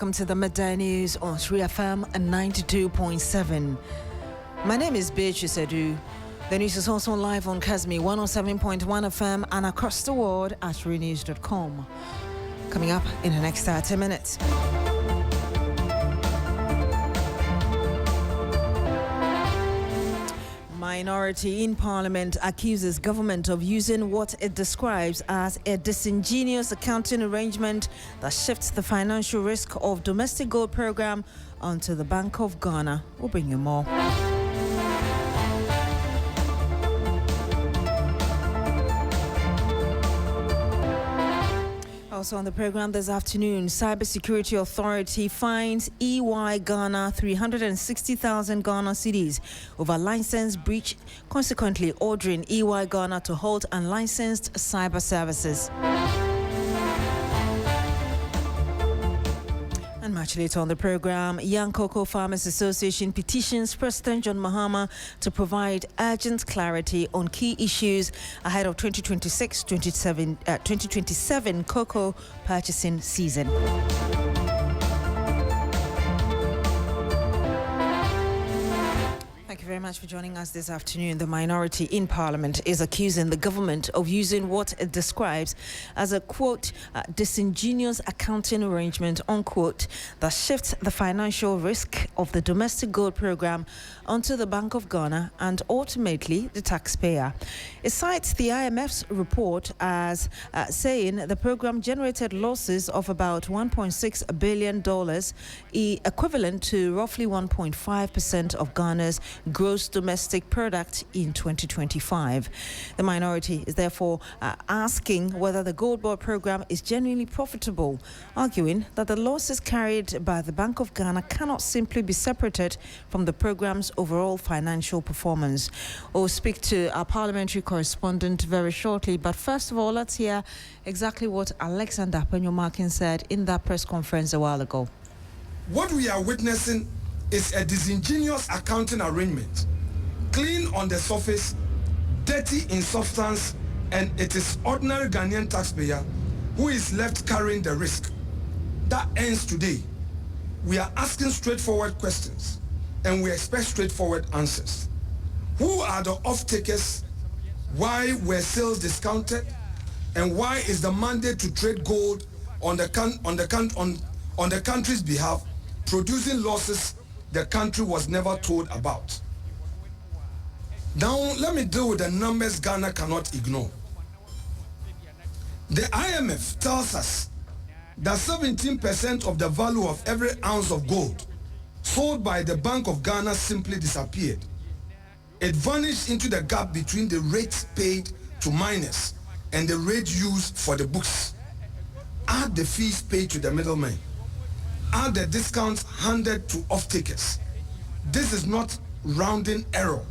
welcome to the Midday News on 3FM and 92.7. My name is Beatrice Edu. The news is also live on Kasmi 107.1 FM and across the world at renews.com. Coming up in the next 30 minutes. Minority in Parliament accuses government of using what it describes as a disingenuous accounting arrangement that shifts the financial risk of domestic gold program onto the Bank of Ghana. We'll bring you more. Also on the program this afternoon, Cybersecurity Authority fines EY Ghana 360,000 Ghana cedis over license breach, consequently ordering EY Ghana to halt unlicensed cyber services. And much later on the program, Young Cocoa Farmers Association petitions President John Mahama to provide urgent clarity on key issues ahead of 2026-2027 cocoa purchasing season. Thank you very much for joining us this afternoon. The minority in Parliament is accusing the government of using what it describes as a, quote, disingenuous accounting arrangement, unquote, that shifts the financial risk of the domestic gold program onto the Bank of Ghana and ultimately the taxpayer. It cites the IMF's report as saying the program generated losses of about $1.6 billion, equivalent to roughly 1.5% of Ghana's gross domestic product in 2025. The minority is therefore asking whether the Gold Board program is genuinely profitable, arguing that the losses carried by the Bank of Ghana cannot simply be separated from the program's overall financial performance. We'll speak to our parliamentary correspondent very shortly, but first of all, let's hear exactly what Alexander Penyomarkin said in that press conference a while ago. What we are witnessing is a disingenuous accounting arrangement, clean on the surface, dirty in substance, and it is ordinary Ghanaian taxpayer who is left carrying the risk. That ends today. We are asking straightforward questions, and we expect straightforward answers. Who are the off-takers? Why were sales discounted? And why is the mandate to trade gold on the country's behalf producing losses the country was never told about? Now, let me deal with the numbers Ghana cannot ignore. The IMF tells us that 17% of the value of every ounce of gold sold by the Bank of Ghana simply disappeared. It vanished into the gap between the rates paid to miners and the rate used for the books. Add the fees paid to the middlemen. Add the discounts handed to off-takers. This is not rounding error.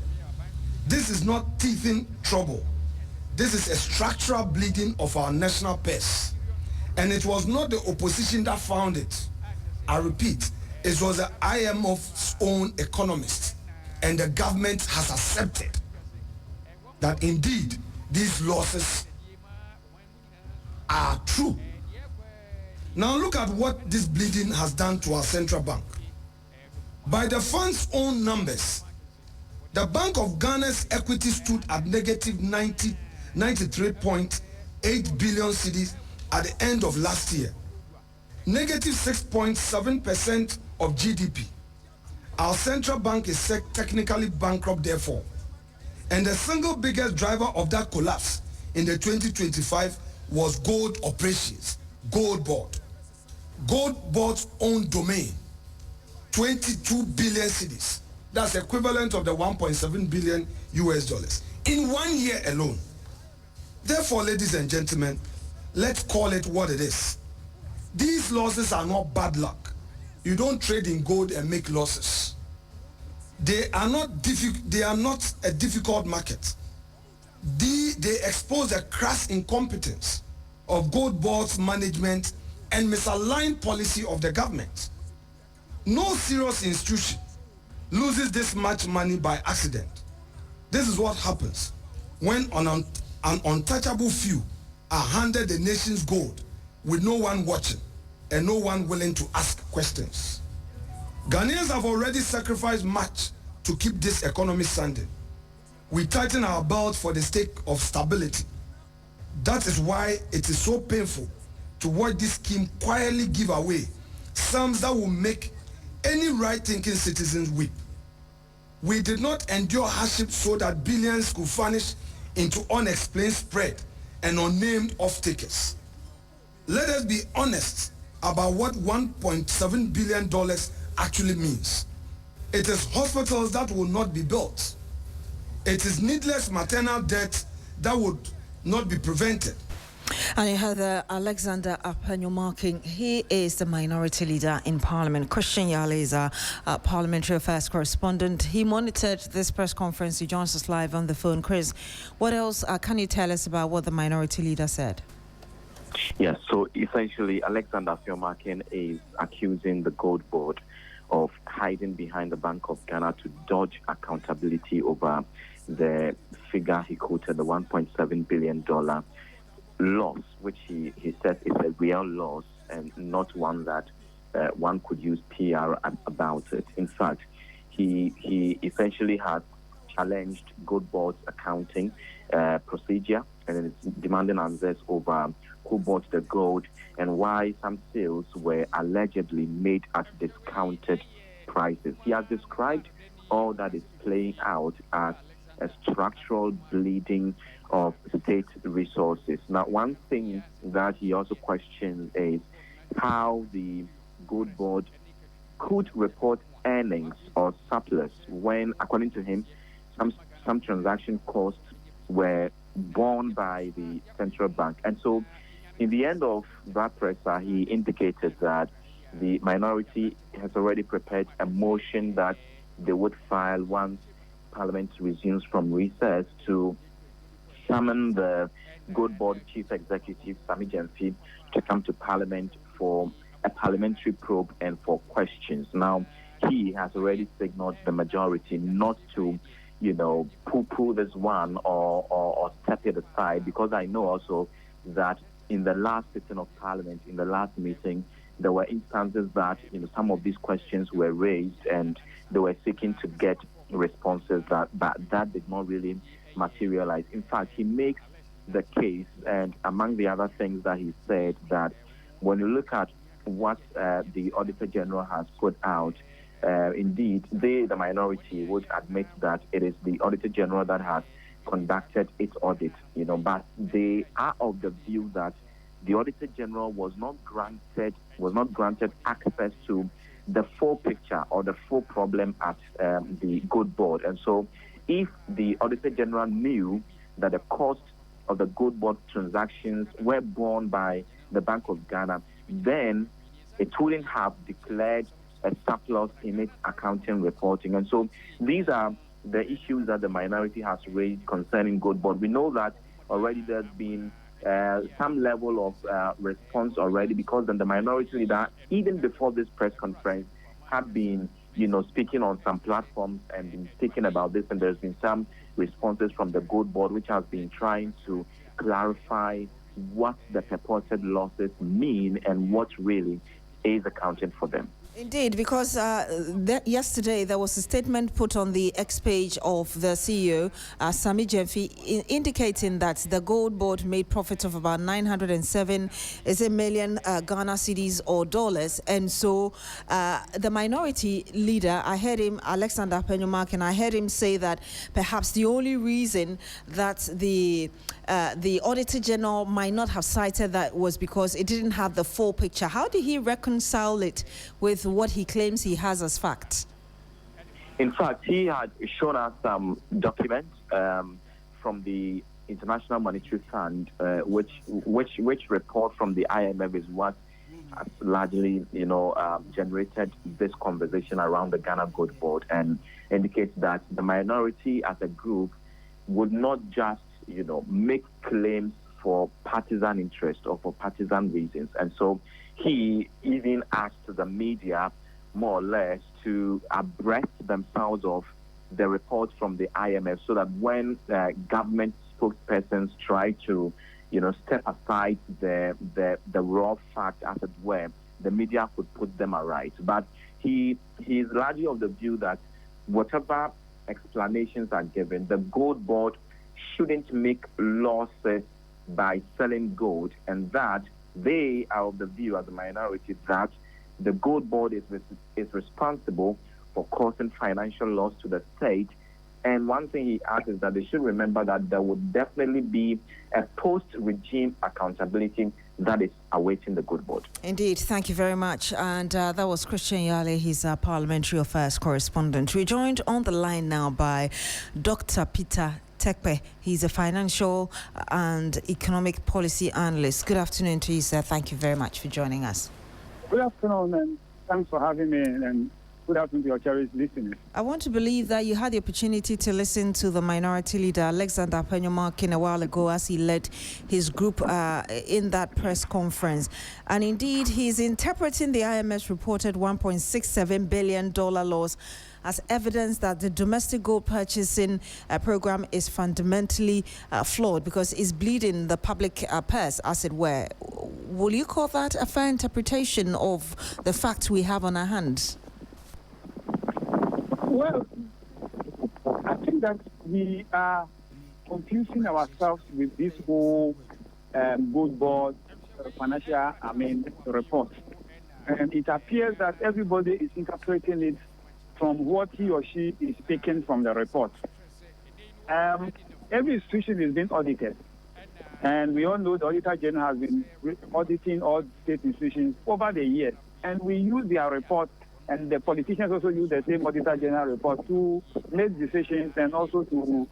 This is not teething trouble. This is a structural bleeding of our national purse. And it was not the opposition that found it. I repeat, it was the IMF's own economists. And the government has accepted that indeed these losses are true. Now look at what this bleeding has done to our central bank. By the fund's own numbers, the Bank of Ghana's equity stood at negative 93.8 billion cedis at the end of last year. Negative 6.7% of GDP. Our central bank is technically bankrupt therefore. And the single biggest driver of that collapse in the 2025 was gold operations, Gold Board. Gold Board's own domain, 22 billion cedis. That's equivalent of the 1.7 billion US dollars in 1 year alone. Therefore, ladies and gentlemen, let's call it what it is. These losses are not bad luck. You don't trade in gold and make losses. They are not a difficult market. They expose the crass incompetence of Gold Board's management and misaligned policy of the government. No serious institution loses this much money by accident. This is what happens when an untouchable few are handed the nation's gold with no one watching. and no one willing to ask questions. Ghanaians have already sacrificed much to keep this economy standing. We tighten our belts for the sake of stability. That is why it is so painful to watch this scheme quietly give away sums that will make any right-thinking citizens weep. We did not endure hardship so that billions could vanish into unexplained spread and unnamed off-takers. Let us be honest about what $1.7 billion actually means. It is hospitals that will not be built. It is needless maternal death that would not be prevented. And you heard Alexander Apenyomarking. He is the minority leader in Parliament. Christian Yale is our parliamentary affairs correspondent. He monitored this press conference. He joins us live on the phone. Chris, what else can you tell us about what the minority leader said? Yes, so essentially Alexander Apenyomarking is accusing the Gold Board of hiding behind the Bank of Ghana to dodge accountability over the figure he quoted, the $1.7 billion loss, which he says is a real loss and not one that one could use PR about it. In fact, he essentially has challenged Gold Board's accounting procedure and is demanding answers over who bought the gold and why some sales were allegedly made at discounted prices. He has described all that is playing out as a structural bleeding of state resources. Now, one thing that he also questions is how the Gold Board could report earnings or surplus when, according to him, some transaction costs were borne by the central bank. And so, in the end of that presser, he indicated that the minority has already prepared a motion that they would file once Parliament resumes from recess to summon the Gold Board Chief Executive, Sami Gyamfi, to come to Parliament for a parliamentary probe and for questions. Now, he has already signaled the majority not to, poo-poo this one or step it aside, because I know also that in the last sitting of Parliament, in the last meeting, there were instances that some of these questions were raised and they were seeking to get responses but that did not really materialize. In fact, he makes the case, and among the other things that he said, that when you look at what the Auditor General has put out, indeed, the minority would admit that it is the Auditor General that has conducted its audit, but they are of the view that the Auditor General was not granted access to the full picture or the full problem at the Gold Board. And so if the Auditor General knew that the cost of the Gold Board transactions were borne by the Bank of Ghana, then it wouldn't have declared a surplus in its accounting reporting. And so these are the issues that the minority has raised concerning Gold Board. We know that already there's been some level of response already, because then the minority leader, even before this press conference, had been, speaking on some platforms and been speaking about this, and there's been some responses from the Gold Board, which has been trying to clarify what the purported losses mean and what really is accounting for them. Indeed, because yesterday there was a statement put on the X page of the CEO, Sami Gyamfi, indicating that the Gold Board made profits of about 907 million Ghana cedis or dollars. And so the minority leader, I heard him, Alexander Apenyomarking, I heard him say that perhaps the only reason that the Auditor General might not have cited that was because it didn't have the full picture. How did he reconcile it with what he claims he has as facts? In fact, he had shown us some documents from the International Monetary Fund, which report from the IMF is what has largely, generated this conversation around the Ghana Gold Board, and indicates that the minority as a group would not just, make claims for partisan interest or for partisan reasons. And so he even asked the media more or less to abreast themselves of the reports from the IMF, so that when government spokespersons try to, step aside the raw fact, as it were, the media could put them aright. But he is largely of the view that whatever explanations are given, the gold board shouldn't make losses by selling gold, and that they are of the view as a minority that the gold board is responsible for causing financial loss to the state. And one thing he adds is that they should remember that there would definitely be a post-regime accountability that is awaiting the gold board. Indeed, thank you very much. And that was Christian Yale, he's our parliamentary affairs correspondent. We're joined on the line now by Dr. Peter Tekpe. He's a financial and economic policy analyst. Good afternoon to you, sir. Thank you very much for joining us. Good afternoon, and thanks for having me, and good afternoon to your cherished listeners. I want to believe that you had the opportunity to listen to the minority leader, Alexander Penyomarkin, a while ago as he led his group in that press conference. And indeed, he's interpreting the IMF's reported $1.67 billion loss as evidence that the domestic gold purchasing program is fundamentally flawed because it's bleeding the public purse, as it were. Will you call that a fair interpretation of the facts we have on our hands? Well, I think that we are confusing ourselves with this whole gold board financial, report. And it appears that everybody is interpreting it from what he or she is taking from the report. Every institution is being audited. And we all know the Auditor General has been auditing all state institutions over the years. And we use their report, and the politicians also use the same Auditor General report to make decisions and also to,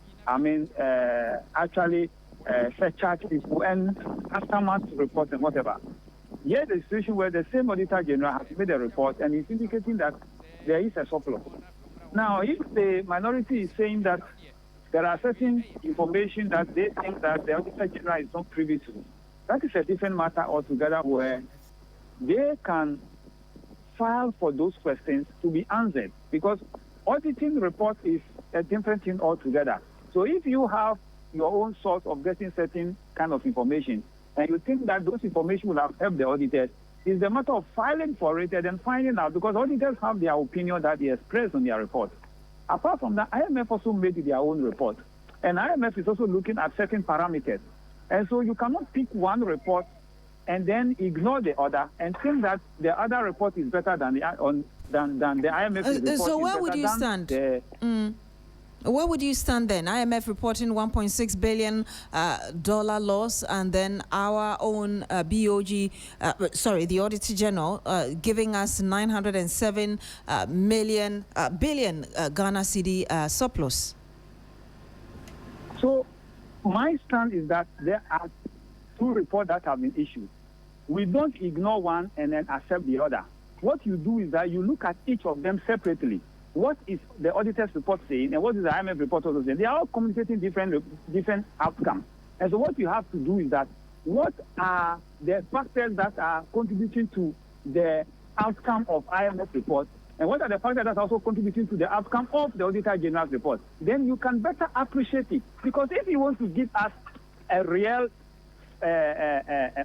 actually charge people and aftermath reports and whatever. Yet the situation where the same Auditor General has made a report and is indicating that there is a surplus. Now, if the minority is saying that there are certain information that they think that the Auditor General is not privy to, that is a different matter altogether, where they can file for those questions to be answered, because auditing report is a different thing altogether. So if you have your own source of getting certain kind of information and you think that those information will have helped the auditors, it's a matter of filing for it and then finding out, because auditors have their opinion that they express on their report. Apart from that, IMF also made their own report. And IMF is also looking at certain parameters. And so you cannot pick one report and then ignore the other and think that the other report is better than the IMF report. So where would you stand? Where would you stand then? IMF reporting $1.6 billion loss, and then our own the Auditor General giving us 907 billion Ghana cedi surplus. So my stand is that there are two reports that have been issued. We don't ignore one and then accept the other. What you do is that you look at each of them separately. What is the auditor's report saying, and what is the IMF report also saying? They are all communicating different outcomes. And so what you have to do is that, what are the factors that are contributing to the outcome of IMF report, and what are the factors that are also contributing to the outcome of the Auditor General's report? Then you can better appreciate it. Because if you want to give us a real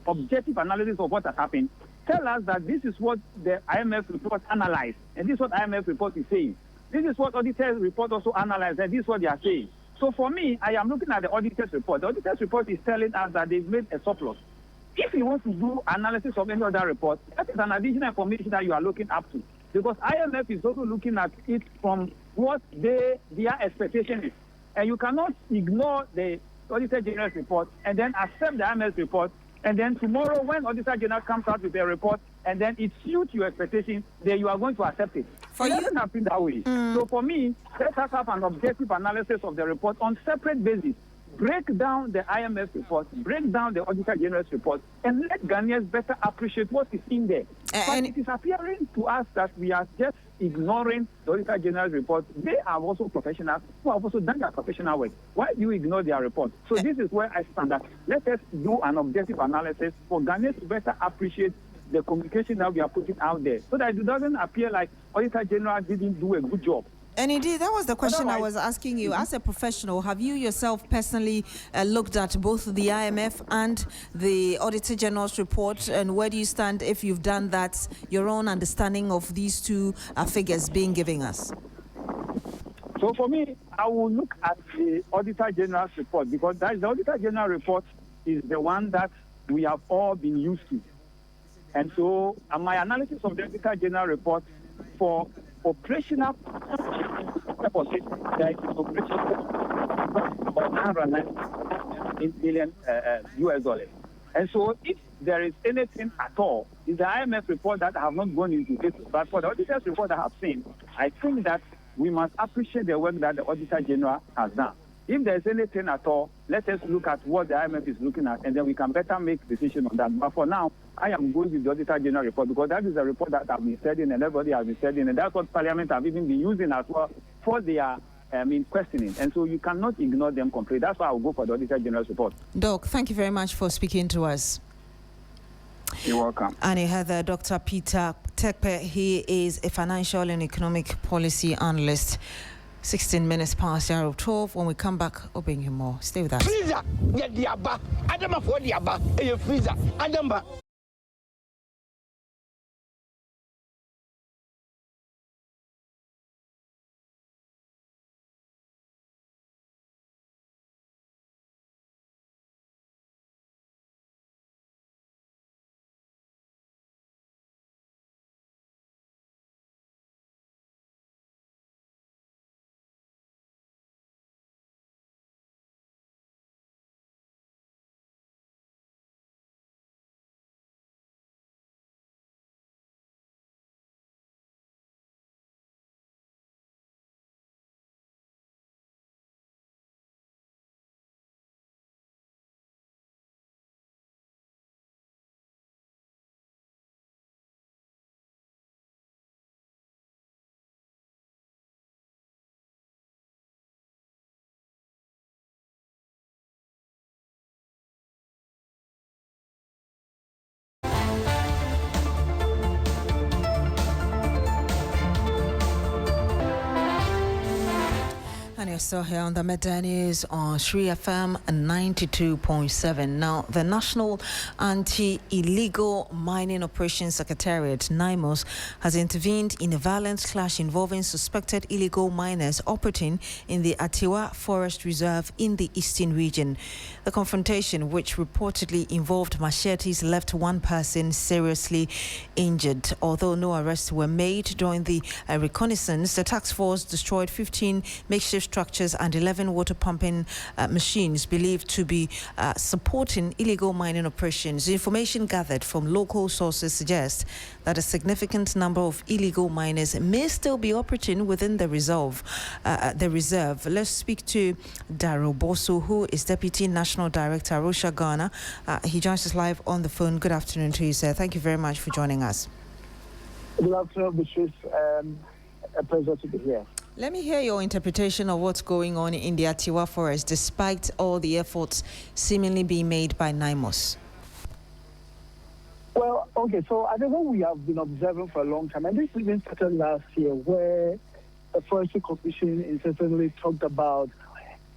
objective analysis of what has happened, tell us that this is what the IMF report analyzed, and this is what IMF report is saying. This is what auditor's report also analyzed, and this is what they are saying. So for me, I am looking at the auditor's report. The auditor's report is telling us that they've made a surplus. If you want to do analysis of any other report, that is an additional information that you are looking up to. Because IMF is also looking at it from what their expectation is. And you cannot ignore the Auditor General's report and then accept the IMF report, and then tomorrow when Auditor General comes out with a report and then it suits your expectations, then you are going to accept it. It doesn't happen that way. So for me, let us have an objective analysis of the report on separate basis. Break down the IMF report, break down the Auditor General's report, and let Ghanaians better appreciate what is in there. But it is appearing to us that we are just ignoring the Auditor General's report. They are also professionals who have also done their professional work. Why do you ignore their report? So this is where I stand. That let us do an objective analysis for Ghanaians to better appreciate the communication that we are putting out there, so that it doesn't appear like Auditor General didn't do a good job. And indeed, that was the question I Otherwise, was asking you. As a professional, have you yourself personally looked at both the IMF and the Auditor General's report? And where do you stand if you've done that, your own understanding of these two figures being given us? so for me, I will look at the Auditor General's report, because that is the Auditor General report is the one that we have all been used to. And so my analysis of the Auditor General report for operational purposes, there is operational about 109 million US dollars. And so if there is anything at all, it's the IMF report that I have not gone into this. But for the auditor's report I have seen, I think that we must appreciate the work that the Auditor General has done. If there's anything at all, let us look at what the IMF is looking at, and then we can better make decision on that. But for now, I am going with the Auditor General report, because that is a report that I've been studying and everybody has been studying, and that's what Parliament have even been using as well for their questioning. And so you cannot ignore them completely. That's why I will go for the Auditor General's report. Doc, thank you very much for speaking to us. You're welcome. And you heard Dr. Peter Tekpe. He is a financial and economic policy analyst. 16 minutes past the hour of 12. When we come back, I'll bring you more. Stay with us. Freezer, get the abba. Adama for the abba. A freezer. Adamba. And you're still here on the Midday News on Shri FM 92.7. Now, the National Anti-Illegal Mining Operations Secretariat, NIMOS, has intervened in a violent clash involving suspected illegal miners operating in the Atiwa Forest Reserve in the eastern region. The confrontation, which reportedly involved machetes, left one person seriously injured. Although no arrests were made during the reconnaissance, the task force destroyed 15 makeshift structures and 11 water pumping machines believed to be supporting illegal mining operations. The information gathered from local sources suggests that a significant number of illegal miners may still be operating within the reserve. Let's speak to Daryl Bosso, who is Deputy National Director, Rosha Ghana. He joins us live on the phone. Good afternoon to you, sir. Thank you very much for joining us. Good afternoon, Beatrice. A pleasure to be here. Let me hear your interpretation of what's going on in the Atiwa Forest, despite all the efforts seemingly being made by NIMOS. Well, okay, so I think what we have been observing for a long time, and this even started last year, where the Forestry Commission certainly talked about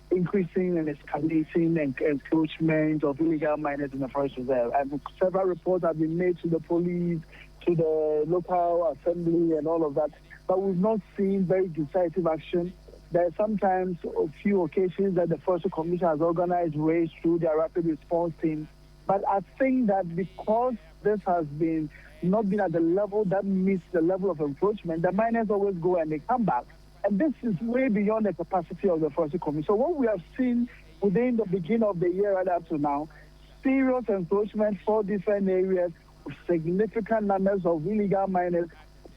increasing and escalating encroachment of illegal miners in the forest reserve. And several reports have been made to the police, to the local assembly and all of that, but we've not seen very decisive action. There are sometimes a few occasions that the Forestry Commission has organized raids through their rapid response team. But I think that because this has been not been at the level that meets the level of encroachment, the miners always go and they come back. And this is way beyond the capacity of the Forestry Commission. So what we have seen within the beginning of the year right up to now, serious encroachment for different areas, significant numbers of illegal miners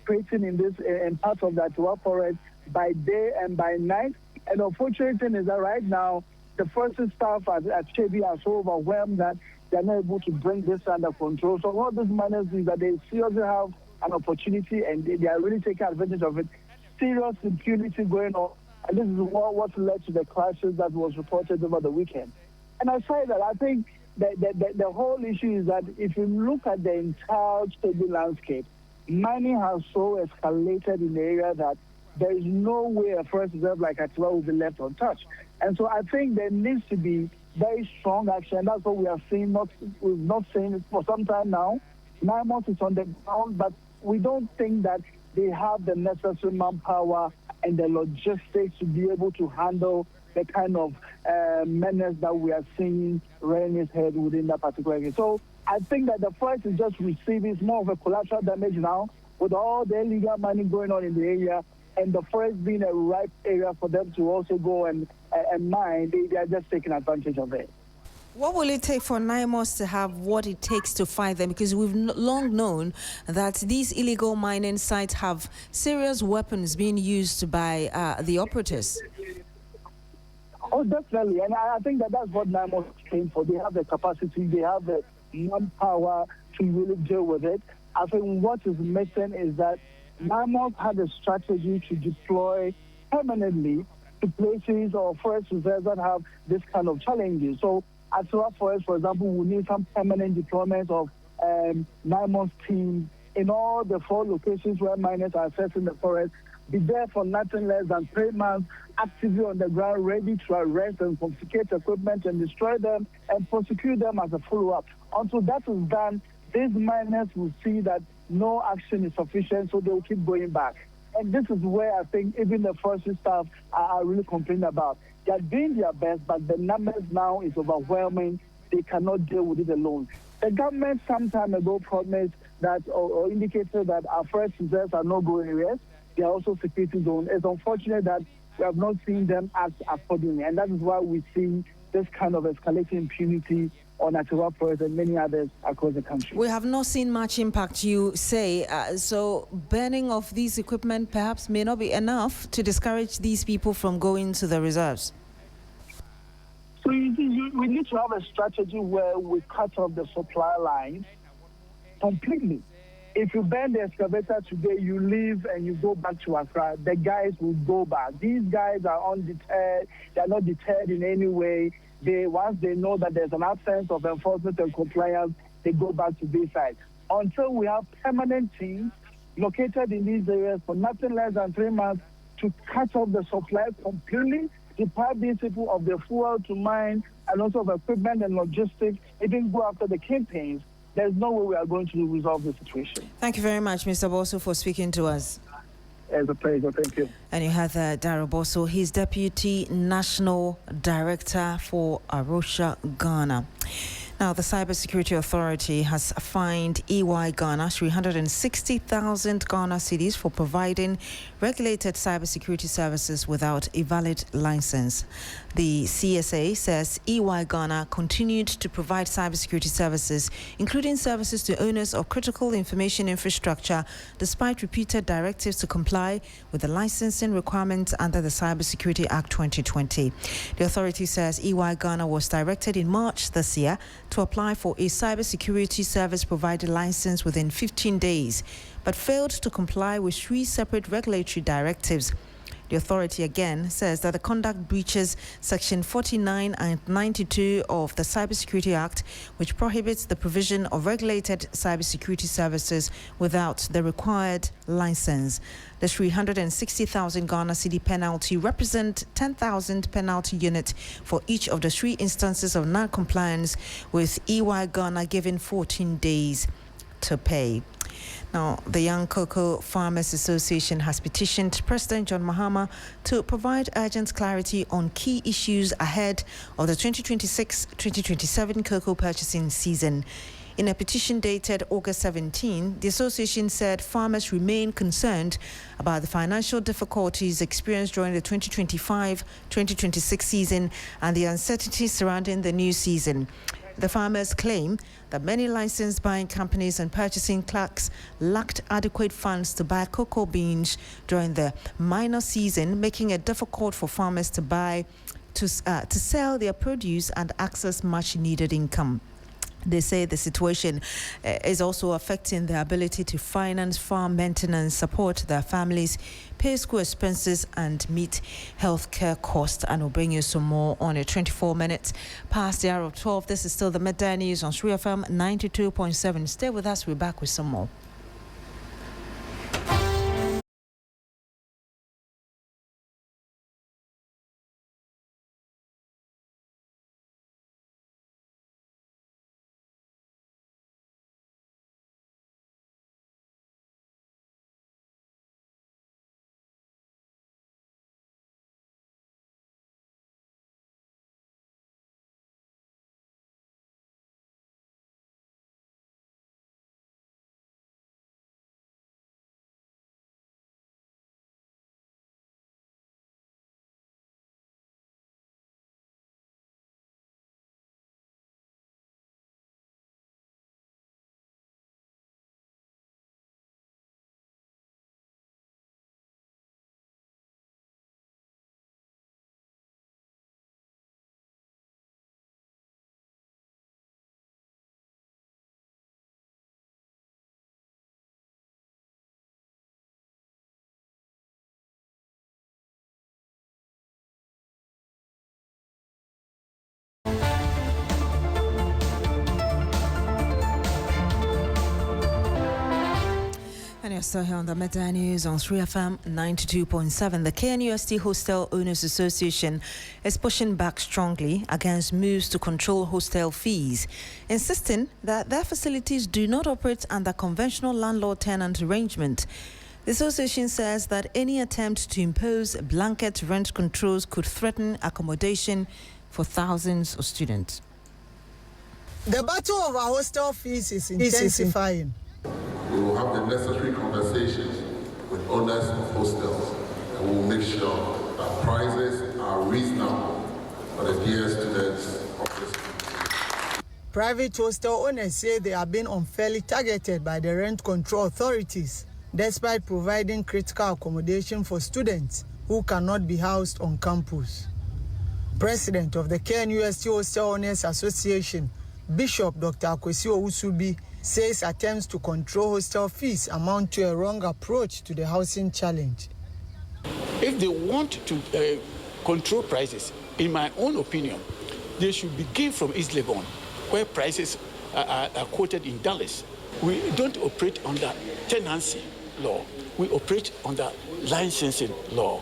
operating in this in parts of the Atiwa Forest by day and by night. And the unfortunate thing is that right now, the forestry staff at Chebi are so overwhelmed that they're not able to bring this under control. So what these miners do is that they seriously have an opportunity and they are really taking advantage of it. Serious impunity going on. And this is what led to the clashes that was reported over the weekend. And aside that, I think the whole issue is that if you look at the entire Chebi landscape, mining has so escalated in the area that there is no way a forest reserve like Atiwa will be left untouched. And so I think there needs to be very strong action. That's what we are seeing. We've not seen it for some time now. 9 months is on the ground, but we don't think that they have the necessary manpower and the logistics to be able to handle the kind of menace that we are seeing rearing its head within that particular area. So I think that the forest is just receiving more of a collateral damage now with all the illegal mining going on in the area, and the forest being a ripe area for them to also go and mine. They are just taking advantage of it. What will it take for NIMOS to have what it takes to fight them? Because we've long known that these illegal mining sites have serious weapons being used by the operators. Oh, definitely. And I think that that's what NIMOS came for. They have the capacity, they have the manpower to really deal with it. I think what is missing is that NIMOS had a strategy to deploy permanently to places or forest reserves that have this kind of challenges. So at Atiwa Forest, for example, we need some permanent deployment of NIMOS teams in all the 4 locations where miners are accessing the forest, be there for nothing less than 3 months, actively on the ground, ready to arrest and confiscate equipment and destroy them and prosecute them as a follow-up. Until that is done, these miners will see that no action is sufficient, so they will keep going back. And this is where I think even the forestry staff are really complaining about. They are doing their best, but the numbers now is overwhelming. They cannot deal with it alone. The government some time ago promised that or indicated that our forest reserves are no-go areas. They are also security zones. It's unfortunate that we have not seen them act accordingly, and that is why we see this kind of escalating impunity on Atiwa Forest and many others across the country. We have not seen much impact, you say. So burning of these equipment perhaps may not be enough to discourage these people from going to the reserves. So we need to have a strategy where we cut off the supply lines completely. If you burn the excavator today, you leave and you go back to Accra, the guys will go back. These guys are undeterred. They are not deterred in any way. Once they know that there's an absence of enforcement and compliance, they go back to this side. Until we have permanent teams located in these areas for nothing less than 3 months to cut off the supply completely, deprive these people of the fuel to mine and also of equipment and logistics, even go after the campaigns, there's no way we are going to resolve the situation. Thank you very much, Mr. Bosso, for speaking to us. It's a pleasure. Thank you. And you had Darryl Bosso. He's Deputy National Director for Arusha, Ghana. Now, the Cybersecurity Authority has fined EY Ghana 360,000 Ghana cedis for providing regulated cybersecurity services without a valid license. The CSA says EY Ghana continued to provide cybersecurity services, including services to owners of critical information infrastructure, despite repeated directives to comply with the licensing requirements under the Cybersecurity Act 2020. The authority says EY Ghana was directed in March this year to apply for a cybersecurity service provider license within 15 days, but failed to comply with 3 separate regulatory directives. The authority again says that the conduct breaches Section 49 and 92 of the Cybersecurity Act, which prohibits the provision of regulated cybersecurity services without the required license. The 360,000 Ghana cedi penalty represents 10,000 penalty units for each of the 3 instances of non-compliance, with EY Ghana given 14 days to pay. Now, the Young Cocoa Farmers Association has petitioned President John Mahama to provide urgent clarity on key issues ahead of the 2026-2027 cocoa purchasing season. In a petition dated August 17, the association said farmers remain concerned about the financial difficulties experienced during the 2025-2026 season and the uncertainties surrounding the new season. The farmers claim that many licensed buying companies and purchasing clerks lacked adequate funds to buy cocoa beans during the minor season, making it difficult for farmers to sell their produce and access much needed income. They say the situation is also affecting their ability to finance farm maintenance, support their families, pay school expenses, and meet healthcare costs. And we'll bring you some more on it. 24 minutes past the hour of 12. This is still the Midday News on 3FM 92.7. Stay with us. We're back with some more. Yes, so here on the Midday News on 3FM 92.7, the KNUST Hostel Owners Association is pushing back strongly against moves to control hostel fees, insisting that their facilities do not operate under conventional landlord-tenant arrangement. The association says that any attempt to impose blanket rent controls could threaten accommodation for thousands of students. The battle over hostel fees is intensifying. We will have the necessary conversations with owners of hostels, and we will make sure that prices are reasonable for the dear students of this country. Private hostel owners say they are being unfairly targeted by the rent control authorities, despite providing critical accommodation for students who cannot be housed on campus. President of the KNUST Hostel Owners Association, Bishop Dr. Akwesi Owusubi, says attempts to control hostel fees amount to a wrong approach to the housing challenge. If they want to control prices, in my own opinion, they should begin from East Lebanon, where prices are quoted in dollars. We don't operate under tenancy law. We operate under licensing law.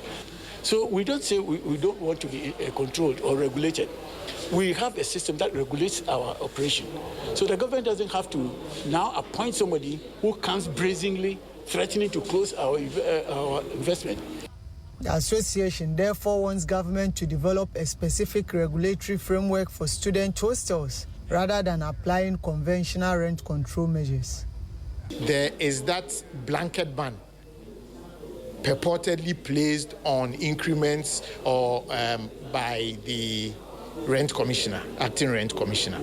So we don't say we don't want to be controlled or regulated. We have a system that regulates our operation. So the government doesn't have to now appoint somebody who comes brazenly threatening to close our investment. The association therefore wants government to develop a specific regulatory framework for student hostels rather than applying conventional rent control measures. There is that blanket ban purportedly placed on increments or by the rent commissioner, acting rent commissioner.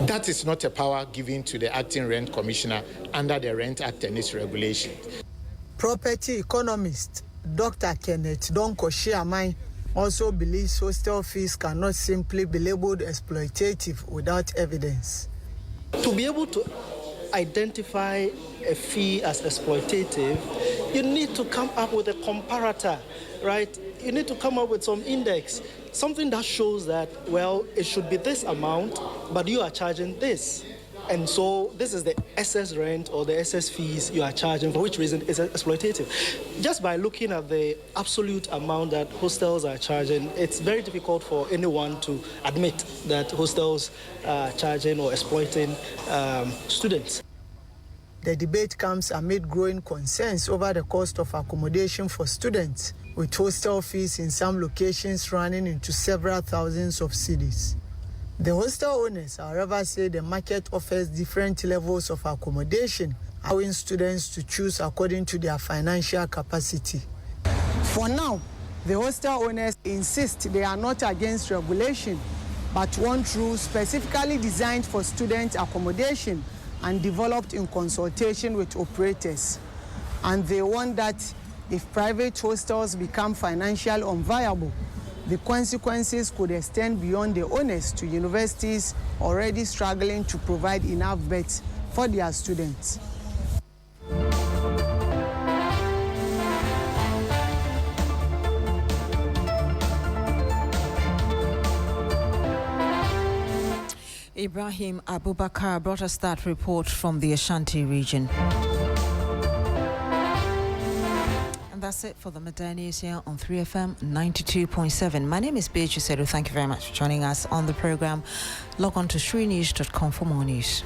That is not a power given to the acting rent commissioner under the Rent Act and its regulations. Property economist Dr. Kenneth Donko-Shiamai also believes hostel fees cannot simply be labeled exploitative without evidence. To be able to identify a fee as exploitative, you need to come up with a comparator, right? You need to come up with some index, something that shows that, well, it should be this amount, but you are charging this. And so this is the excess rent or the excess fees you are charging, for which reason it's exploitative. Just by looking at the absolute amount that hostels are charging, it's very difficult for anyone to admit that hostels are charging or exploiting students. The debate comes amid growing concerns over the cost of accommodation for students, with hostel fees in some locations running into several thousands of cedis. The hostel owners, however, say the market offers different levels of accommodation, allowing students to choose according to their financial capacity. For now, the hostel owners insist they are not against regulation, but want rules specifically designed for student accommodation and developed in consultation with operators. And they want that if private hostels become financially unviable, the consequences could extend beyond the owners to universities already struggling to provide enough beds for their students. Ibrahim Abubakar brought us that report from the Ashanti region. And that's it for the Midday News here on 3FM 92.7. My name is Beatrice Edu. Thank you very much for joining us on the program. Log on to shrinews.com for more news.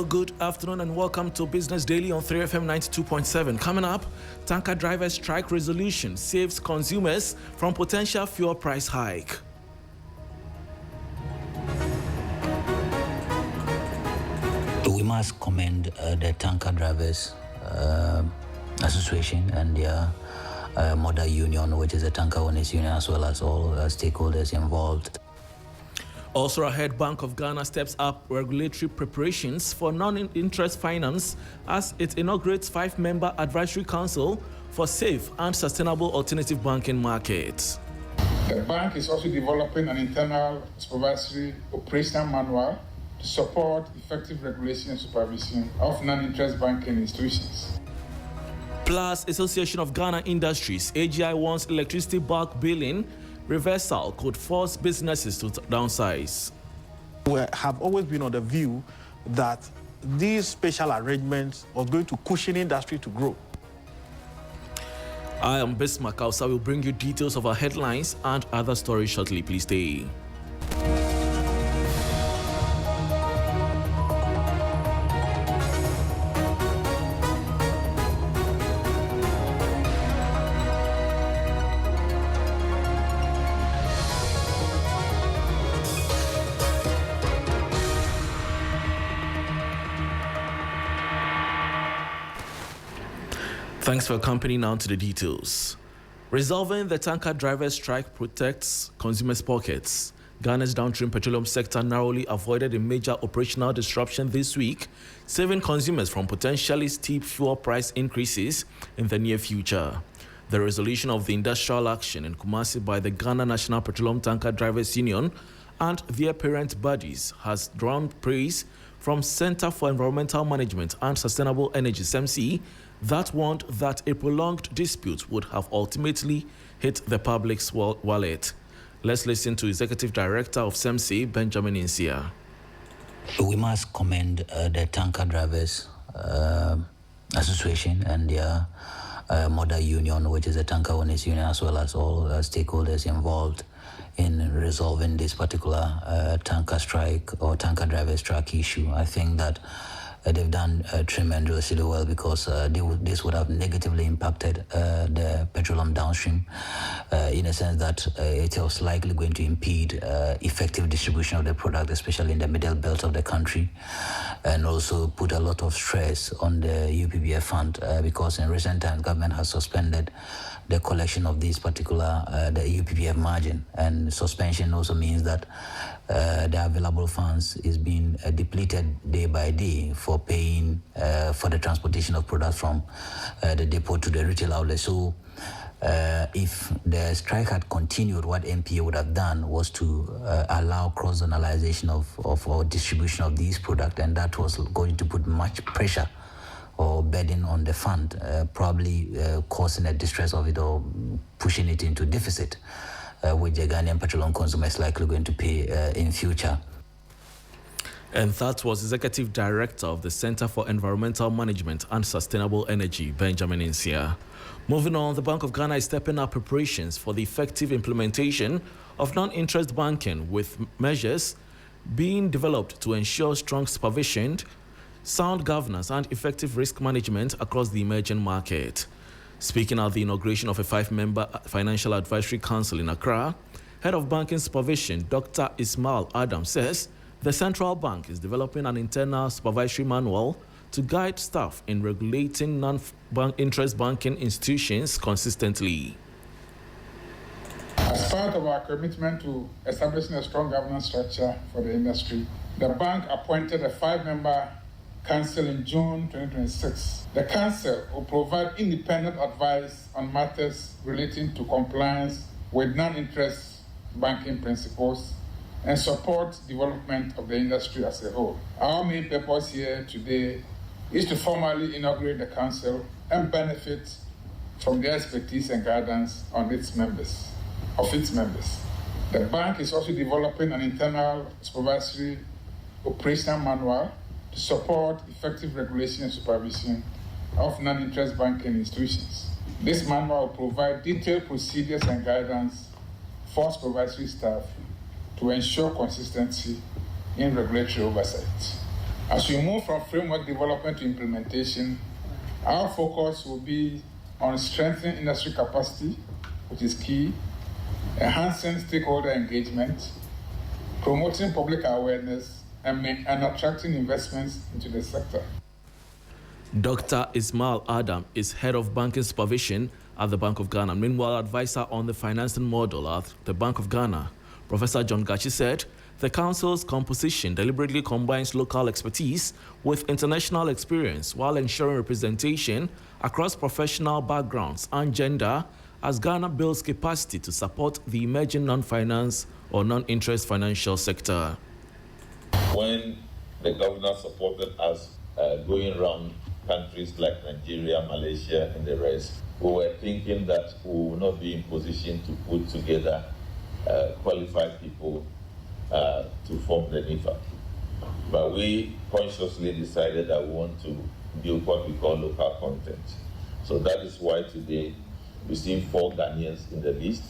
good afternoon and welcome to Business Daily on 3FM 92.7. Coming up, tanker drivers strike resolution saves consumers from potential fuel price hike. We must commend the tanker drivers association and their mother union, which is a tanker owners union, as well as all stakeholders involved. Also ahead, Bank of Ghana steps up regulatory preparations for non-interest finance as it inaugurates 5-member advisory council for safe and sustainable alternative banking markets. The bank is also developing an internal supervisory operational manual to support effective regulation and supervision of non-interest banking institutions. Plus, Association of Ghana Industries, AGI wants electricity bulk billing reversal could force businesses to downsize. We have always been on the view that these special arrangements are going to cushion industry to grow. I am Bismarck Kausa. Will bring you details of our headlines and other stories shortly. Please stay. Thanks for accompanying now to the details. Resolving the tanker driver strike protects consumers' pockets. Ghana's downstream petroleum sector narrowly avoided a major operational disruption this week, saving consumers from potentially steep fuel price increases in the near future. The resolution of the industrial action in Kumasi by the Ghana National Petroleum Tanker Drivers Union and their parent bodies has drawn praise from Center for Environmental Management and Sustainable Energy, SEMC, that warned that a prolonged dispute would have ultimately hit the public's wallet. Let's listen to Executive Director of SEMC, Benjamin Insia. We must commend the tanker drivers association and their mother union, which is a tanker owners union, as well as all stakeholders involved in resolving this particular tanker strike or tanker driver strike issue. I think that they've done tremendously well because this would have negatively impacted the petroleum downstream in a sense that it was likely going to impede effective distribution of the product, especially in the middle belt of the country, and also put a lot of stress on the UPBF fund because in recent times government has suspended the collection of these particular the UPBF margin, and suspension also means that the available funds is being depleted day by day for paying for the transportation of products from the depot to the retail outlet. So if the strike had continued, what MPA would have done was to allow cross-zonalization of distribution of these products, and that was going to put much pressure or burden on the fund, probably causing a distress of it or pushing it into deficit, which the Ghanaian petroleum consumer is likely going to pay in future. And that was Executive Director of the Center for Environmental Management and Sustainable Energy, Benjamin Insia. Moving on, the Bank of Ghana is stepping up preparations for the effective implementation of non-interest banking, with measures being developed to ensure strong supervision, sound governance and effective risk management across the emerging market. Speaking at the inauguration of a 5-member Financial Advisory Council in Accra, Head of Banking Supervision, Dr. Ismail Adam, says the central bank is developing an internal supervisory manual to guide staff in regulating non-interest banking institutions consistently. As part of our commitment to establishing a strong governance structure for the industry, the bank appointed a 5-member Council in June 2026. The Council will provide independent advice on matters relating to compliance with non-interest banking principles and support development of the industry as a whole. Our main purpose here today is to formally inaugurate the Council and benefit from their expertise and guidance on its members. The bank is also developing an internal supervisory operational manual to support effective regulation and supervision of non-interest banking institutions. This manual will provide detailed procedures and guidance for supervisory staff to ensure consistency in regulatory oversight. As we move from framework development to implementation, our focus will be on strengthening industry capacity, which is key, enhancing stakeholder engagement, promoting public awareness, and attracting investments into the sector. Dr. Ismail Adam is head of banking supervision at the Bank of Ghana. Meanwhile, advisor on the financing model at the Bank of Ghana, Professor John Gachi, said the council's composition deliberately combines local expertise with international experience while ensuring representation across professional backgrounds and gender as Ghana builds capacity to support the emerging non-finance or non-interest financial sector. When the governor supported us going around countries like Nigeria, Malaysia, and the rest, we were thinking that we will not be in position to put together qualified people to form the NIFA. But we consciously decided that we want to build what we call local content. So that is why today we see 4 Ghanaians in the list.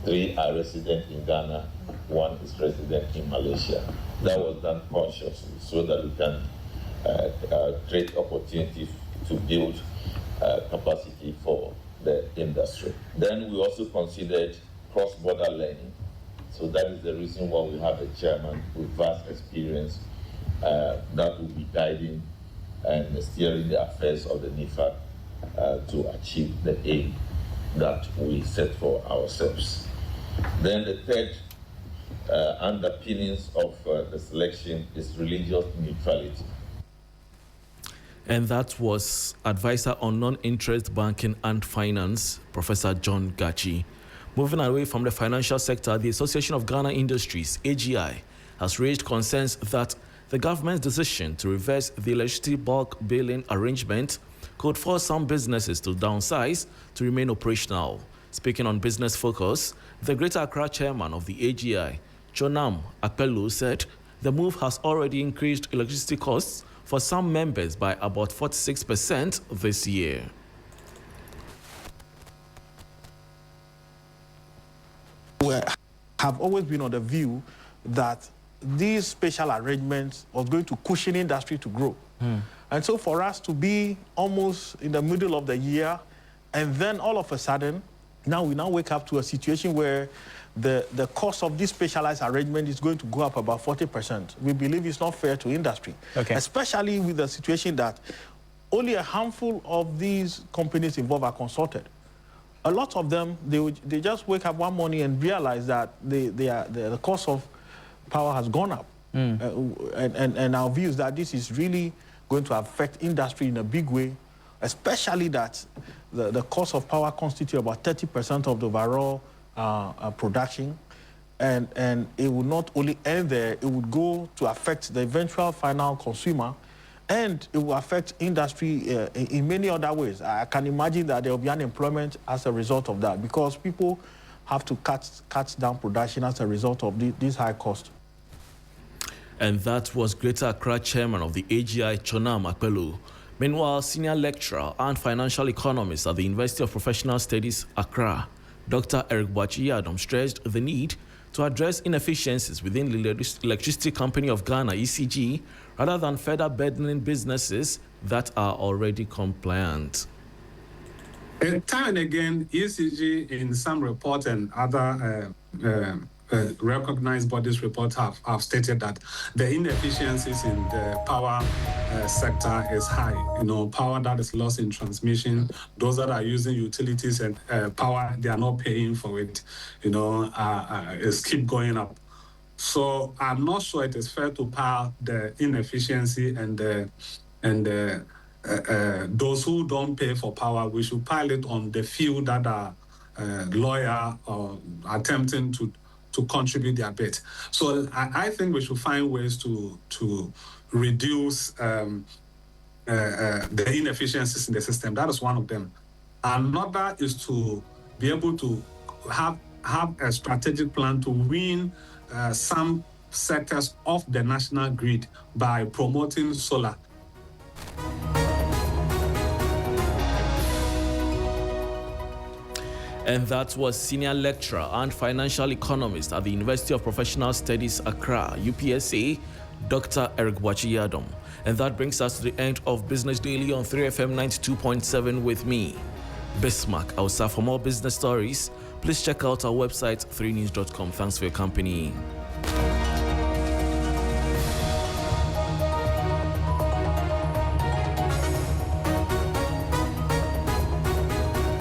3 are resident in Ghana, 1 is resident in Malaysia. That was done consciously so that we can create opportunities to build capacity for the industry. Then we also considered cross-border learning. So that is the reason why we have a chairman with vast experience that will be guiding and steering the affairs of the NIFA to achieve the aim that we set for ourselves. Then the third underpinnings of the selection is religious neutrality. And that was advisor on non-interest banking and finance, Professor John Gachi. Moving away from the financial sector, the Association of Ghana Industries, AGI, has raised concerns that the government's decision to reverse the electricity bulk billing arrangement could force some businesses to downsize to remain operational. Speaking on Business Focus, the Greater Accra chairman of the AGI, Chonam Akpelu, said the move has already increased electricity costs for some members by about 46% this year. We have always been on the view that these special arrangements are going to cushion industry to grow. And so for us to be almost in the middle of the year, and then all of a sudden, we now wake up to a situation where the cost of this specialized arrangement is going to go up about 40%. We believe it's not fair to industry, especially with the situation that only a handful of these companies involved are consulted. A lot of them, they just wake up one morning and realize that the cost of power has gone up. And our view is that this is really going to affect industry in a big way, especially that the cost of power constitutes about 30% of the overall production. And it will not only end there, it would go to affect the eventual final consumer, and it will affect industry in many other ways. I can imagine that there will be unemployment as a result of that, because people have to cut down production as a result of this high cost. And that was Greater Accra chairman of the AGI, Chonam Akpelu. Meanwhile, senior lecturer and financial economist at the University of Professional Studies, Accra, Dr. Eric Bwachi-Yadom, stressed the need to address inefficiencies within the Electricity Company of Ghana, ECG, rather than further burdening businesses that are already compliant. Time and again, ECG in some reports and other recognized bodies reports have stated that the inefficiencies in the power sector is high. Power that is lost in transmission, those that are using utilities and power, they are not paying for it, it's keep going up. So I'm not sure it is fair to pile the inefficiency and those who don't pay for power. We should pile it on the few that are loyal or attempting to contribute their bit. So I think we should find ways to reduce the inefficiencies in the system. That is one of them. Another is to be able to have a strategic plan to wean some sectors off the national grid by promoting solar. And that was senior lecturer and financial economist at the University of Professional Studies, Accra, UPSA, Dr. Eric Bwachi-Yadom. And that brings us to the end of Business Daily on 3FM 92.7 with me, Bismarck. Also, for more business stories, please check out our website, 3news.com. Thanks for your company.